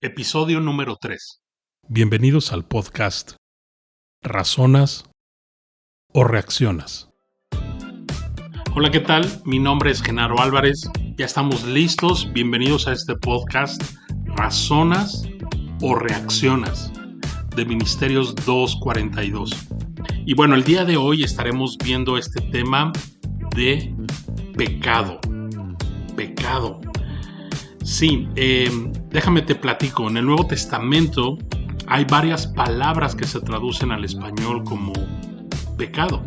Episodio número 3. Bienvenidos al podcast ¿Razonas o reaccionas? Hola, ¿qué tal? Mi nombre es Genaro Álvarez. Ya estamos listos. Bienvenidos a este podcast ¿Razonas o reaccionas? De Ministerios 242. Y bueno, el día de hoy estaremos viendo este tema de pecado. Pecado. Sí, déjame te platico. En el Nuevo Testamento hay varias palabras que se traducen al español como pecado.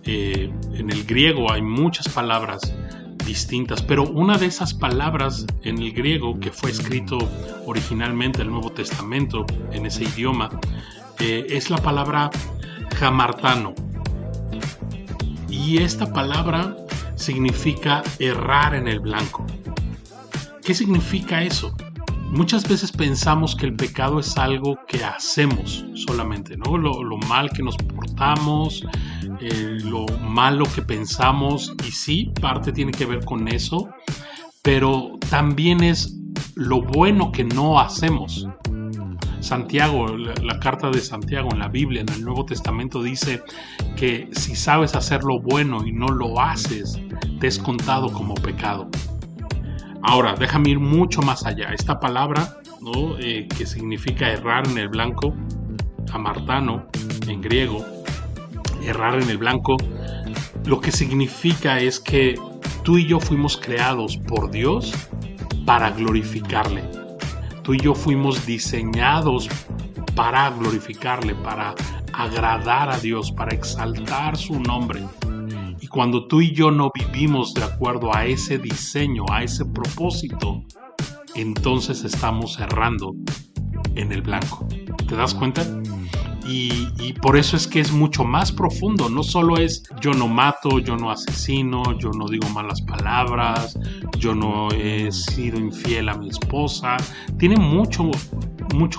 En el griego hay muchas palabras distintas, pero una de esas palabras en el griego que fue escrito originalmente el Nuevo Testamento en ese idioma es la palabra hamartano. Y esta palabra significa errar en el blanco. ¿Qué significa eso? Muchas veces pensamos que el pecado es algo que hacemos solamente, ¿no? Lo mal que nos portamos, lo malo que pensamos, y sí, parte tiene que ver con eso, pero también es lo bueno que no hacemos. Santiago, la carta de Santiago en la Biblia, en el Nuevo Testamento, dice que si sabes hacer lo bueno y no lo haces, te es contado como pecado. Ahora, déjame ir mucho más allá. Esta palabra, ¿no? Que significa errar en el blanco, hamartano en griego, errar en el blanco, lo que significa es que tú y yo fuimos creados por Dios para glorificarle. Tú y yo fuimos diseñados para glorificarle, para agradar a Dios, para exaltar su nombre. Y cuando tú y yo no vivimos de acuerdo a ese diseño, a ese propósito, entonces estamos errando en el blanco. ¿Te das cuenta? Y por eso es que es mucho más profundo. No solo es yo no mato, yo no asesino, yo no digo malas palabras, yo no he sido infiel a mi esposa. Tiene mucho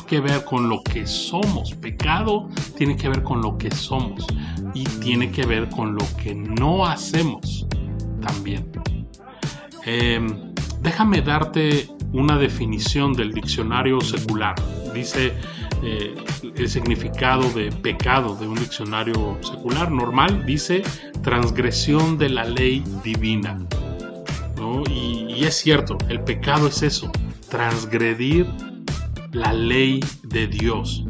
que ver con lo que somos. Pecado tiene que ver con lo que somos y tiene que ver con lo que no hacemos también. Déjame darte una definición del diccionario secular. Dice el significado de pecado de un diccionario secular normal, dice transgresión de la ley divina, ¿no? Y es cierto, el pecado es eso, transgredir la ley de Dios.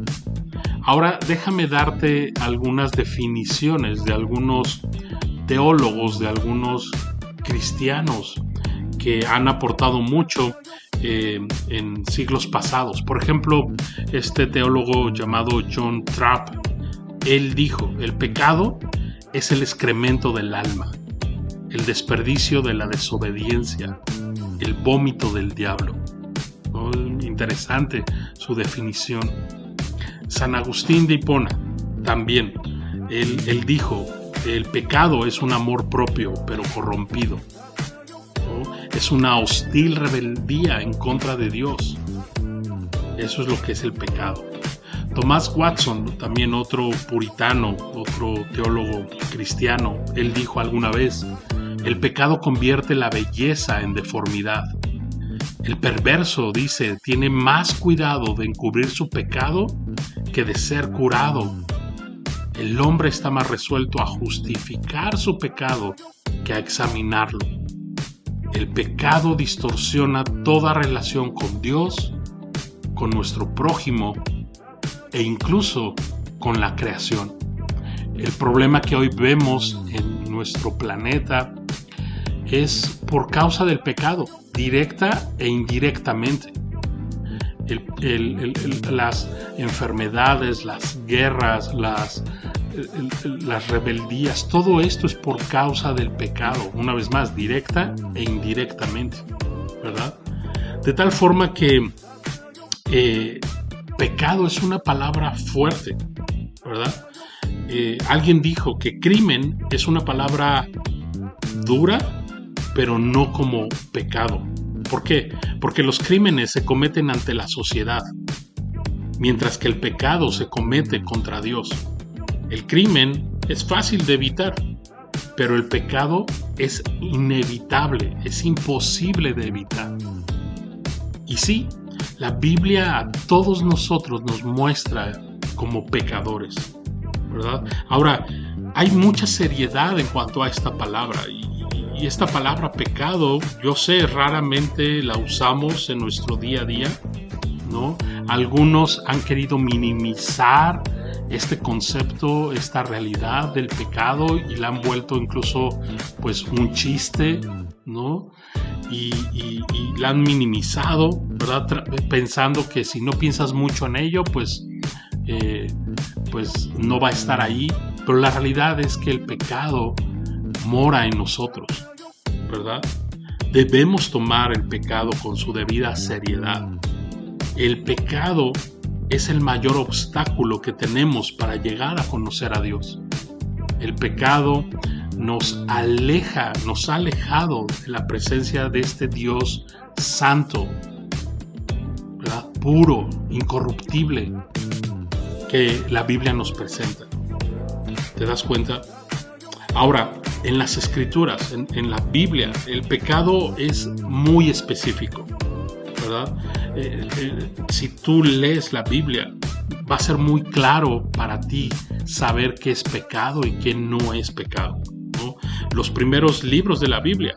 Ahora déjame darte algunas definiciones de algunos teólogos, de algunos cristianos que han aportado mucho en siglos pasados. Por ejemplo, este teólogo llamado John Trapp, él dijo: el pecado es el excremento del alma, el desperdicio de la desobediencia, el vómito del diablo. ¿No? Interesante su definición. San Agustín de Hipona también, él dijo: el pecado es un amor propio pero corrompido. Es una hostil rebeldía en contra de Dios. Eso es lo que es el pecado. Thomas Watson, también otro puritano, otro teólogo cristiano, él dijo alguna vez: el pecado convierte la belleza en deformidad. El perverso, dice, tiene más cuidado de encubrir su pecado que de ser curado. El hombre está más resuelto a justificar su pecado que a examinarlo. El pecado distorsiona toda relación con Dios, con nuestro prójimo e incluso con la creación. El problema que hoy vemos en nuestro planeta es por causa del pecado, directa e indirectamente. Las enfermedades, las guerras, las rebeldías, todo esto es por causa del pecado, una vez más, directa e indirectamente, ¿verdad? De tal forma que pecado es una palabra fuerte, ¿verdad? Alguien dijo que crimen es una palabra dura, pero no como pecado. ¿Por qué? Porque los crímenes se cometen ante la sociedad, mientras que el pecado se comete contra Dios. El crimen es fácil de evitar, pero el pecado es inevitable, es imposible de evitar. Y sí, La Biblia a todos nosotros nos muestra como pecadores, ¿verdad? Ahora, hay mucha seriedad en cuanto a esta palabra y esta palabra pecado, yo sé, raramente la usamos en nuestro día a día, ¿no? Algunos han querido minimizar este concepto, esta realidad del pecado y la han vuelto incluso pues un chiste, ¿no? Y la han minimizado, ¿verdad? Pensando que si no piensas mucho en ello, pues no va a estar ahí. Pero la realidad es que el pecado mora en nosotros, ¿verdad? Debemos tomar el pecado con su debida seriedad. El pecado es el mayor obstáculo que tenemos para llegar a conocer a Dios. El pecado nos ha alejado de la presencia de este Dios santo, ¿verdad? Puro, incorruptible, que la Biblia nos presenta. ¿Te das cuenta? Ahora, en las Escrituras, en la Biblia, el pecado es muy específico, ¿verdad? Si tú lees la Biblia, va a ser muy claro para ti saber qué es pecado y qué no es pecado, ¿no? Los primeros libros de la Biblia,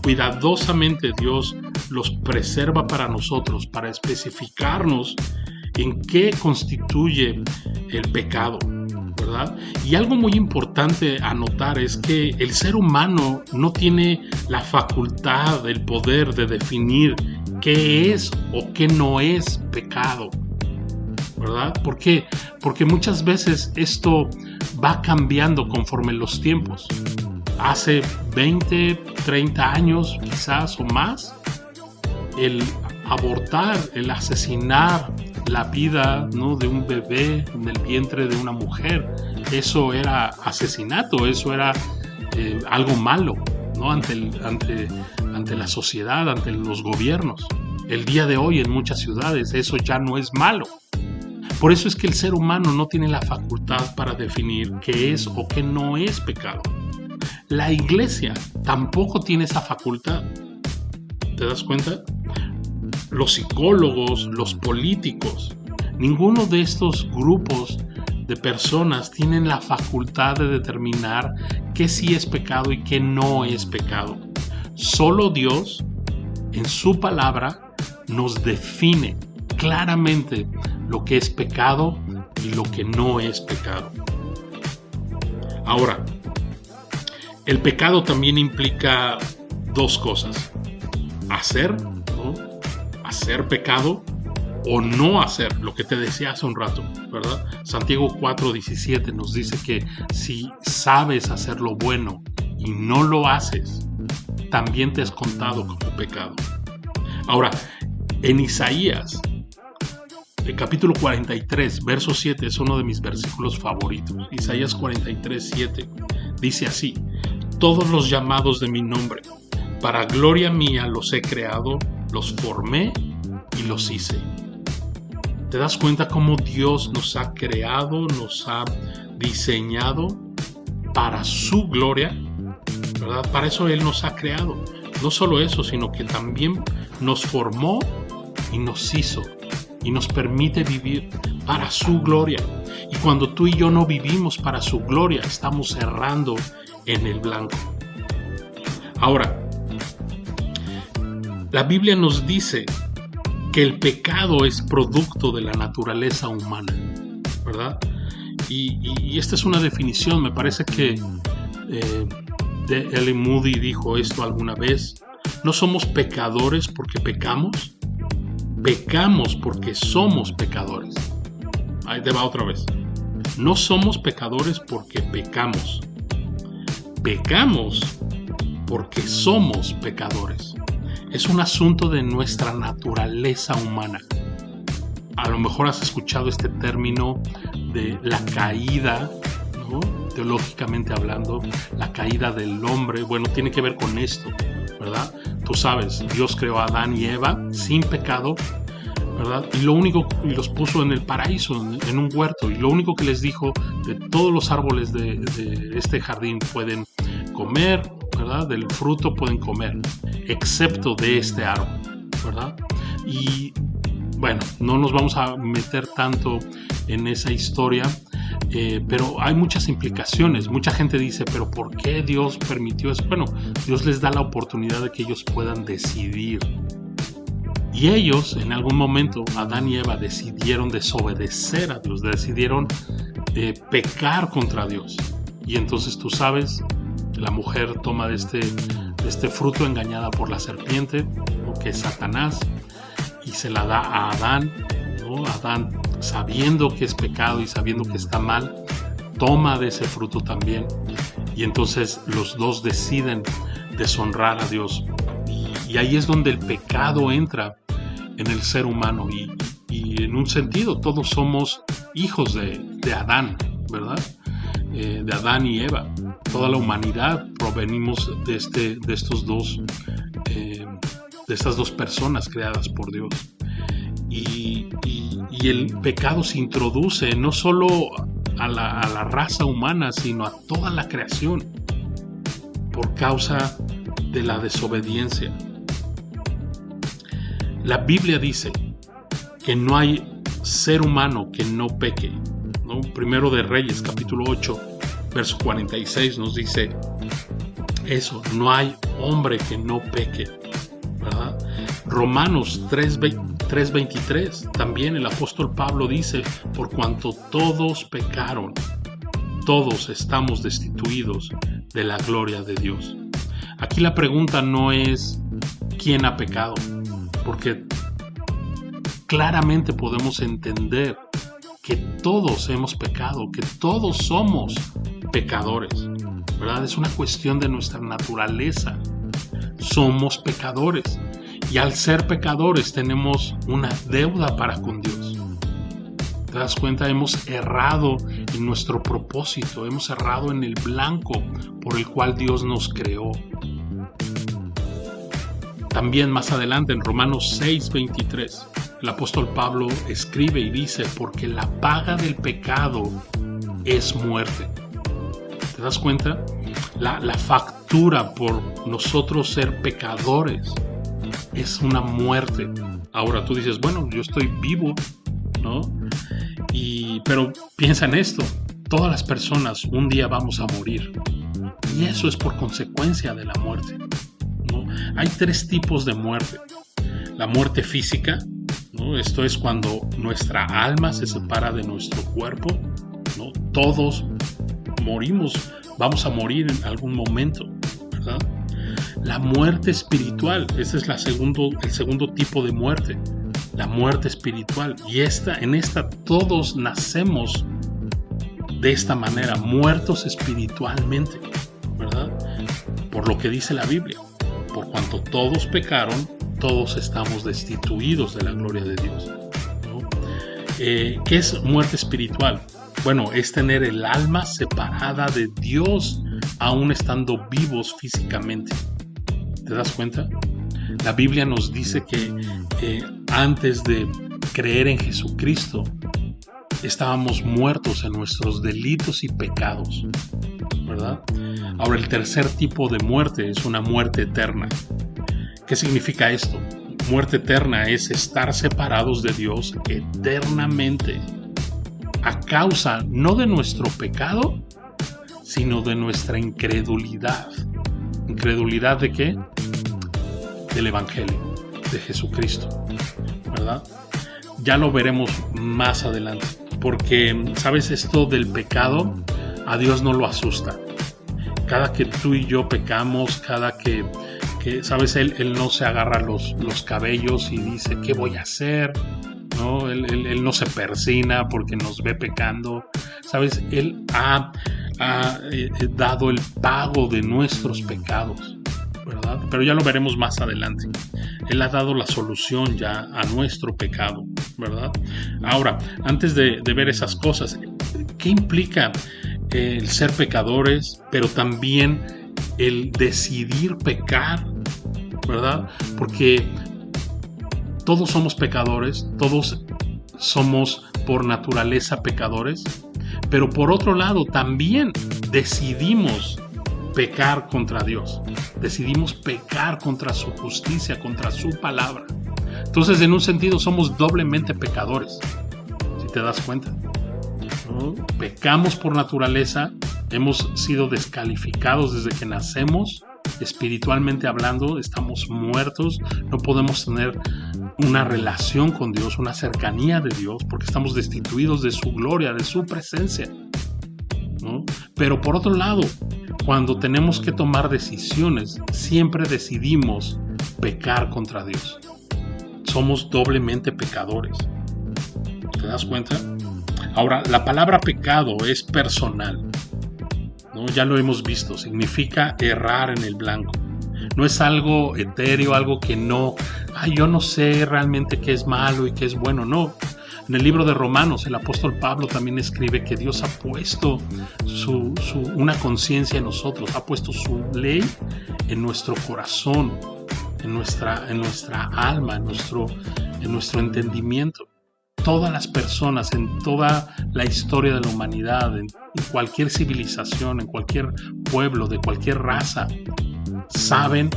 cuidadosamente Dios los preserva para nosotros, para especificarnos en qué constituye el pecado, ¿verdad? Y algo muy importante a notar es que el ser humano no tiene la facultad, el poder de definir qué es o qué no es pecado, ¿verdad? ¿Por qué? Porque muchas veces esto va cambiando conforme los tiempos. Hace 20, 30 años quizás o más, el abortar, el asesinar la vida, ¿no?, de un bebé en el vientre de una mujer, eso era asesinato, eso era algo malo, ¿no?, ante la sociedad, ante los gobiernos. El día de hoy en muchas ciudades eso ya no es malo. Por eso es que el ser humano no tiene la facultad para definir qué es o qué no es pecado. La iglesia tampoco tiene esa facultad. ¿Te das cuenta? Los psicólogos, los políticos, ninguno de estos grupos de personas tienen la facultad de determinar qué sí es pecado y qué no es pecado. Solo Dios, en su palabra, nos define claramente lo que es pecado y lo que no es pecado. Ahora, el pecado también implica dos cosas: hacer pecado o no hacer, lo que te decía hace un rato, ¿verdad? Santiago 4:17 nos dice que si sabes hacer lo bueno y no lo haces, también te es contado como pecado. Ahora, en Isaías, el capítulo 43, verso 7, es uno de mis versículos favoritos. Isaías 43:7 dice así: todos los llamados de mi nombre, para gloria mía los he creado, los formé y los hice. ¿Te das cuenta cómo Dios nos ha creado, nos ha diseñado para su gloria? ¿Verdad? Para eso Él nos ha creado. No solo eso, sino que también nos formó y nos hizo y nos permite vivir para su gloria. Y cuando tú y yo no vivimos para su gloria, estamos errando en el blanco. Ahora, la Biblia nos dice que el pecado es producto de la naturaleza humana, ¿verdad? Y esta es una definición, me parece que L. Moody dijo esto alguna vez: no somos pecadores porque pecamos, pecamos porque somos pecadores. Ahí te va otra vez. No somos pecadores porque pecamos, pecamos porque somos pecadores. Es un asunto de nuestra naturaleza humana. A lo mejor has escuchado este término de la caída, ¿no? Teológicamente hablando, la caída del hombre. Bueno, tiene que ver con esto, ¿verdad? Tú sabes, Dios creó a Adán y Eva sin pecado, ¿verdad? Y los puso en el paraíso, en un huerto, y lo único que les dijo: de todos los árboles de este jardín pueden comer, ¿verdad? Del fruto pueden comer, excepto de este árbol, ¿verdad? Y bueno, no nos vamos a meter tanto en esa historia, pero hay muchas implicaciones. Mucha gente dice, pero ¿por qué Dios permitió eso? Bueno, Dios les da la oportunidad de que ellos puedan decidir. Y ellos, en algún momento, Adán y Eva decidieron desobedecer a Dios, decidieron pecar contra Dios. Y entonces tú sabes, la mujer toma de este fruto engañada por la serpiente, que es Satanás, y se la da a Adán, ¿no? Adán, sabiendo que es pecado y sabiendo que está mal, toma de ese fruto también. Y entonces los dos deciden deshonrar a Dios. Y ahí es donde el pecado entra en el ser humano. Y en un sentido, todos somos hijos de Adán, ¿verdad? De Adán y Eva. Toda la humanidad provenimos de estas dos personas creadas por Dios. Y el pecado se introduce no solo a la raza humana, sino a toda la creación por causa de la desobediencia. La Biblia dice que no hay ser humano que no peque, ¿no? Primero de Reyes, capítulo 8, verso 46 nos dice eso, no hay hombre que no peque, ¿verdad? Romanos 3:23, también el apóstol Pablo dice, por cuanto todos pecaron, todos estamos destituidos de la gloria de Dios. Aquí la pregunta no es quién ha pecado, porque claramente podemos entender que todos hemos pecado, que todos somos pecadores, ¿verdad? Es una cuestión de nuestra naturaleza. Somos pecadores y al ser pecadores tenemos una deuda para con Dios. ¿Te das cuenta? Hemos errado en nuestro propósito, hemos errado en el blanco por el cual Dios nos creó. También más adelante en Romanos 6:23, el apóstol Pablo escribe y dice, porque la paga del pecado es muerte. ¿Te das cuenta? La factura por nosotros ser pecadores es una muerte. Ahora tú dices, bueno, yo estoy vivo, ¿no? Pero piensa en esto, todas las personas un día vamos a morir. Y eso es por consecuencia de la muerte, ¿no? Hay 3 tipos de muerte. La muerte física, ¿no? Esto es cuando nuestra alma se separa de nuestro cuerpo, ¿no? Todos morimos, vamos a morir en algún momento, ¿verdad? La muerte espiritual, ese es el segundo tipo de muerte, la muerte espiritual. Y en esta todos nacemos de esta manera, muertos espiritualmente, ¿verdad? Por lo que dice la Biblia, por cuanto todos pecaron, todos estamos destituidos de la gloria de Dios, ¿no? ¿Qué es muerte espiritual? Bueno, es tener el alma separada de Dios, aún estando vivos físicamente. ¿Te das cuenta? La Biblia nos dice que antes de creer en Jesucristo, estábamos muertos en nuestros delitos y pecados, ¿verdad? Ahora, el tercer tipo de muerte es una muerte eterna. ¿Qué significa esto? Muerte eterna es estar separados de Dios eternamente, a causa no de nuestro pecado, sino de nuestra incredulidad. ¿Incredulidad de qué? Del Evangelio, de Jesucristo, ¿verdad? Ya lo veremos más adelante, porque, ¿sabes? Esto del pecado a Dios no lo asusta. Cada que tú y yo pecamos, cada que ¿sabes? Él no se agarra los cabellos y dice, ¿qué voy a hacer? ¿No? Él no se persina porque nos ve pecando, ¿sabes? Él ha dado el pago de nuestros pecados, ¿verdad? Pero ya lo veremos más adelante. Él ha dado la solución ya a nuestro pecado, ¿verdad? Ahora, antes de ver esas cosas, ¿qué implica el ser pecadores, pero también el decidir pecar, ¿verdad? Porque todos somos pecadores, todos somos por naturaleza pecadores, pero por otro lado también decidimos pecar contra Dios, decidimos pecar contra su justicia, contra su palabra. Entonces, en un sentido, somos doblemente pecadores, si te das cuenta, ¿no? Pecamos por naturaleza, hemos sido descalificados desde que nacemos, espiritualmente hablando, estamos muertos, no podemos tener una relación con Dios, una cercanía de Dios, porque estamos destituidos de su gloria, de su presencia, ¿no? Pero por otro lado, cuando tenemos que tomar decisiones, siempre decidimos pecar contra Dios. Somos doblemente pecadores. ¿Te das cuenta? Ahora, la palabra pecado es personal, ¿no? Ya lo hemos visto, significa errar en el blanco. No es algo etéreo, algo que no, yo no sé realmente qué es malo y qué es bueno, no. En el libro de Romanos, el apóstol Pablo también escribe que Dios ha puesto una conciencia en nosotros, ha puesto su ley en nuestro corazón, en nuestra alma, en nuestro entendimiento. Todas las personas en toda la historia de la humanidad, en cualquier civilización, en cualquier pueblo, de cualquier raza, saben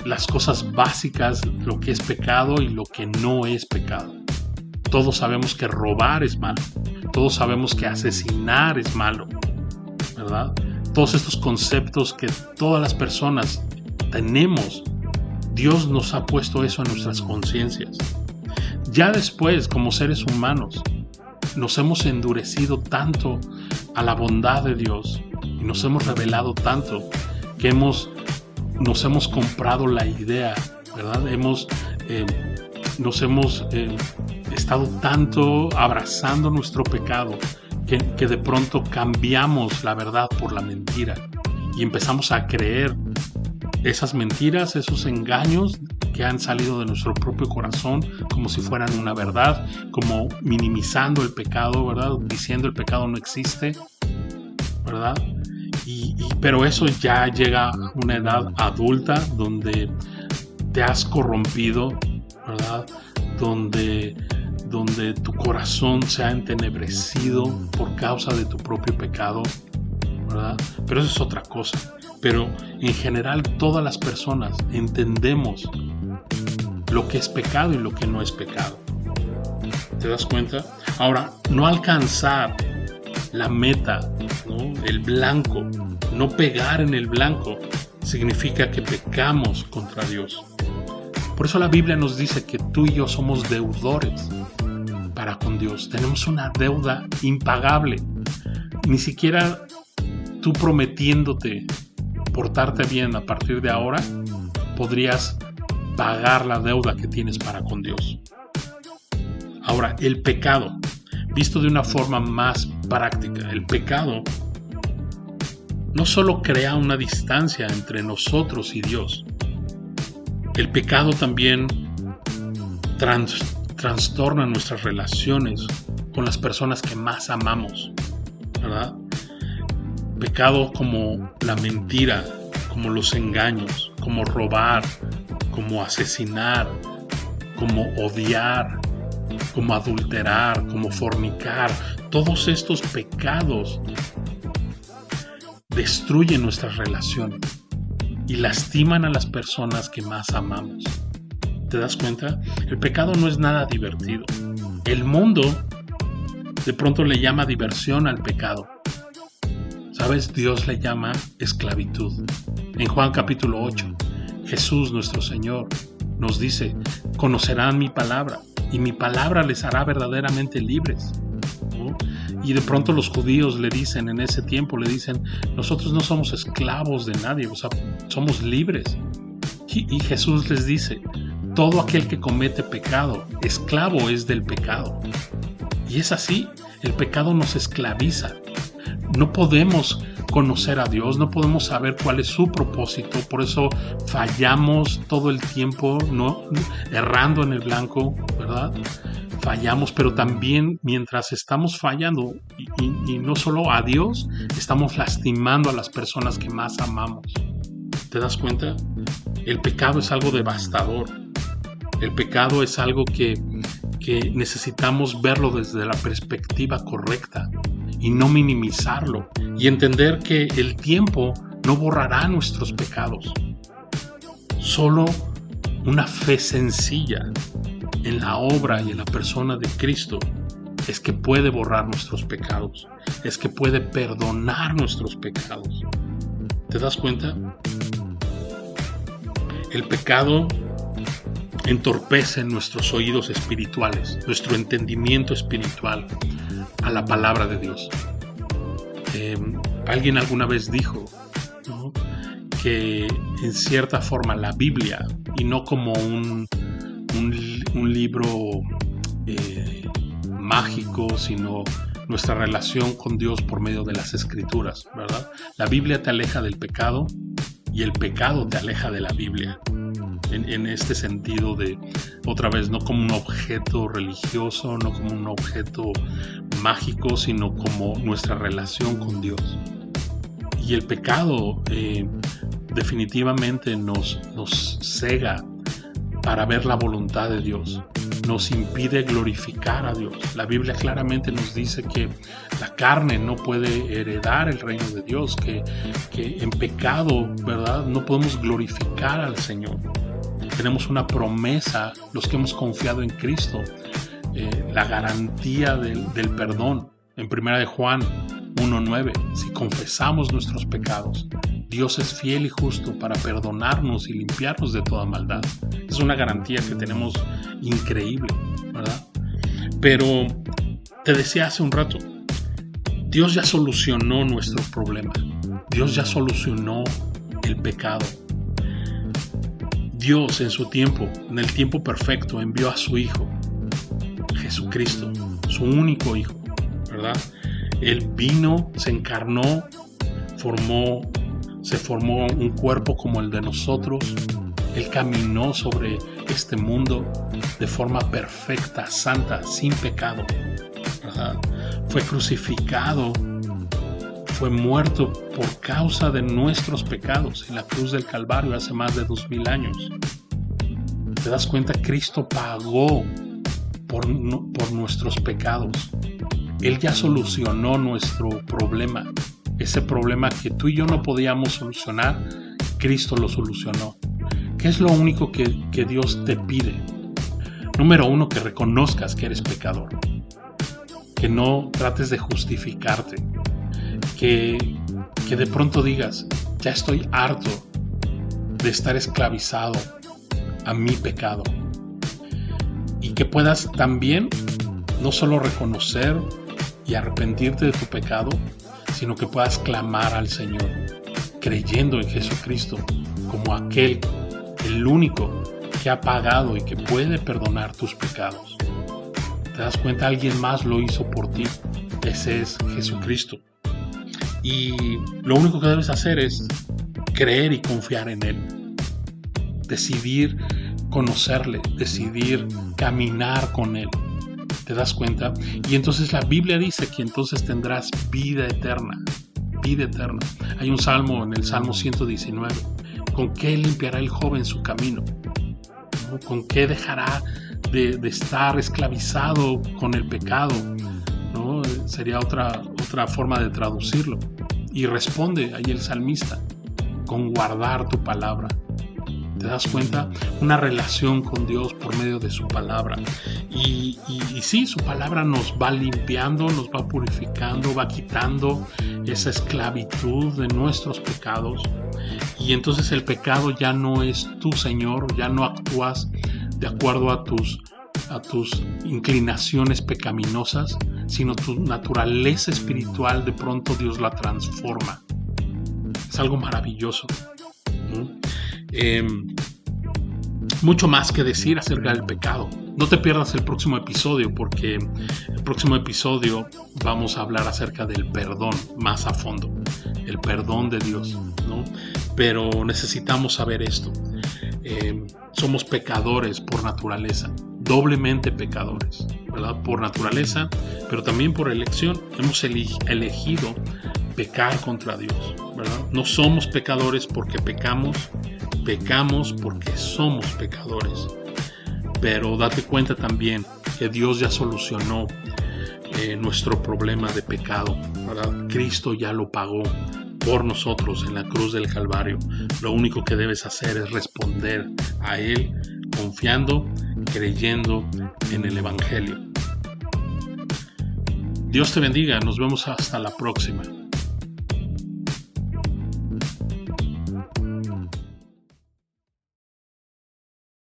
las cosas básicas, lo que es pecado y lo que no es pecado. Todos sabemos que robar es malo, todos sabemos que asesinar es malo, ¿verdad? Todos estos conceptos que todas las personas tenemos, Dios nos ha puesto eso en nuestras conciencias. Ya después, como seres humanos, nos hemos endurecido tanto a la bondad de Dios y nos hemos revelado tanto que nos hemos comprado la idea, ¿verdad? Nos hemos estado tanto abrazando nuestro pecado que de pronto cambiamos la verdad por la mentira y empezamos a creer esas mentiras, esos engaños que han salido de nuestro propio corazón como si fueran una verdad, como minimizando el pecado, ¿verdad? Diciendo el pecado no existe, ¿verdad? Pero eso ya llega a una edad adulta donde te has corrompido, ¿verdad? Donde tu corazón se ha entenebrecido por causa de tu propio pecado, ¿verdad? Pero eso es otra cosa. Pero en general todas las personas entendemos lo que es pecado y lo que no es pecado. ¿Te das cuenta? Ahora, no alcanzar la meta, ¿no? El blanco, no pegar en el blanco, significa que pecamos contra Dios. Por eso la Biblia nos dice que tú y yo somos deudores para con Dios. Tenemos una deuda impagable. Ni siquiera tú prometiéndote portarte bien a partir de ahora, podrías pagar la deuda que tienes para con Dios. Ahora, el pecado, visto de una forma más práctica, el pecado no solo crea una distancia entre nosotros y Dios, el pecado también trastorna nuestras relaciones con las personas que más amamos, ¿verdad? Pecado como la mentira, como los engaños, como robar, como asesinar, como odiar, como adulterar, como fornicar. Todos estos pecados destruyen nuestras relaciones y lastiman a las personas que más amamos. ¿Te das cuenta? El pecado no es nada divertido. El mundo de pronto le llama diversión al pecado. ¿Sabes? Dios le llama esclavitud. En Juan capítulo 8, Jesús nuestro Señor nos dice: conocerán mi palabra y mi palabra les hará verdaderamente libres, ¿no? Y de pronto los judíos le dicen, en ese tiempo le dicen: nosotros no somos esclavos de nadie, o sea, somos libres. Y Jesús les dice: todo aquel que comete pecado, esclavo es del pecado. Y es así, el pecado nos esclaviza. No podemos conocer a Dios, no podemos saber cuál es su propósito, por eso fallamos todo el tiempo, ¿no? Errando en el blanco, ¿verdad? Fallamos, pero también mientras estamos fallando, y no solo a Dios, estamos lastimando a las personas que más amamos. ¿Te das cuenta? El pecado es algo devastador. El pecado es algo que necesitamos verlo desde la perspectiva correcta y no minimizarlo, y entender que el tiempo no borrará nuestros pecados. Solo una fe sencilla en la obra y en la persona de Cristo es que puede borrar nuestros pecados, es que puede perdonar nuestros pecados. ¿Te das cuenta? El pecado entorpece nuestros oídos espirituales, nuestro entendimiento espiritual a la palabra de Dios. Alguien alguna vez dijo, ¿no?, que en cierta forma la Biblia, y no como un libro mágico, sino nuestra relación con Dios por medio de las Escrituras, ¿verdad? La Biblia te aleja del pecado y el pecado te aleja de la Biblia. En este sentido de, otra vez, no como un objeto religioso, no como un objeto mágico, sino como nuestra relación con Dios. Y el pecado definitivamente nos cega para ver la voluntad de Dios, nos impide glorificar a Dios. La Biblia claramente nos dice que la carne no puede heredar el reino de Dios, que en pecado, ¿verdad?, no podemos glorificar al Señor. Tenemos una promesa, los que hemos confiado en Cristo, la garantía del perdón. En 1 de Juan 1:9, si confesamos nuestros pecados, Dios es fiel y justo para perdonarnos y limpiarnos de toda maldad. Es una garantía que tenemos increíble, ¿verdad? Pero te decía hace un rato, Dios ya solucionó nuestro problema. Dios ya solucionó el pecado. Dios en su tiempo, en el tiempo perfecto, envió a su Hijo, Jesucristo, su único Hijo, ¿verdad? Él vino, se encarnó, se formó un cuerpo como el de nosotros. Él caminó sobre este mundo de forma perfecta, santa, sin pecado, ¿verdad? Fue crucificado, fue muerto por causa de nuestros pecados en la cruz del Calvario hace más de 2000 años. ¿Te das cuenta? Cristo pagó por nuestros pecados. Él ya solucionó nuestro problema. Ese problema que tú y yo no podíamos solucionar, Cristo lo solucionó. ¿Qué es lo único que Dios te pide? Número 1, que reconozcas que eres pecador. Que no trates de justificarte. Que de pronto digas, ya estoy harto de estar esclavizado a mi pecado. Y que puedas también no solo reconocer y arrepentirte de tu pecado, sino que puedas clamar al Señor, creyendo en Jesucristo como aquel, el único que ha pagado y que puede perdonar tus pecados. ¿Te das cuenta? Alguien más lo hizo por ti. Ese es Jesucristo. Y lo único que debes hacer es creer y confiar en Él. Decidir conocerle, decidir caminar con Él. ¿Te das cuenta? Y entonces la Biblia dice que entonces tendrás vida eterna. Vida eterna. Hay un salmo en el Salmo 119. ¿Con qué limpiará el joven su camino? ¿No? ¿Con qué dejará de estar esclavizado con el pecado? ¿No? Sería otra forma de traducirlo. Y responde ahí el salmista, con guardar tu palabra. ¿Te das cuenta? Una relación con Dios por medio de su palabra. Y sí, su palabra nos va limpiando, nos va purificando, va quitando esa esclavitud de nuestros pecados. Y entonces el pecado ya no es tu Señor, ya no actúas de acuerdo a tus inclinaciones pecaminosas, sino tu naturaleza espiritual de pronto Dios la transforma. Es algo maravilloso, ¿no? Mucho más que decir acerca del pecado. No te pierdas el próximo episodio, porque el próximo episodio vamos a hablar acerca del perdón más a fondo, el perdón de Dios, ¿no? Pero necesitamos saber esto. Somos pecadores por naturaleza, doblemente pecadores, ¿verdad? Por naturaleza, pero también por elección. Hemos elegido pecar contra Dios, ¿verdad? No somos pecadores porque pecamos porque somos pecadores. Pero date cuenta también que Dios ya solucionó nuestro problema de pecado, ¿verdad? Cristo ya lo pagó por nosotros en la cruz del Calvario. Lo único que debes hacer es responder a Él confiando, creyendo en el Evangelio. Dios te bendiga, nos vemos hasta la próxima.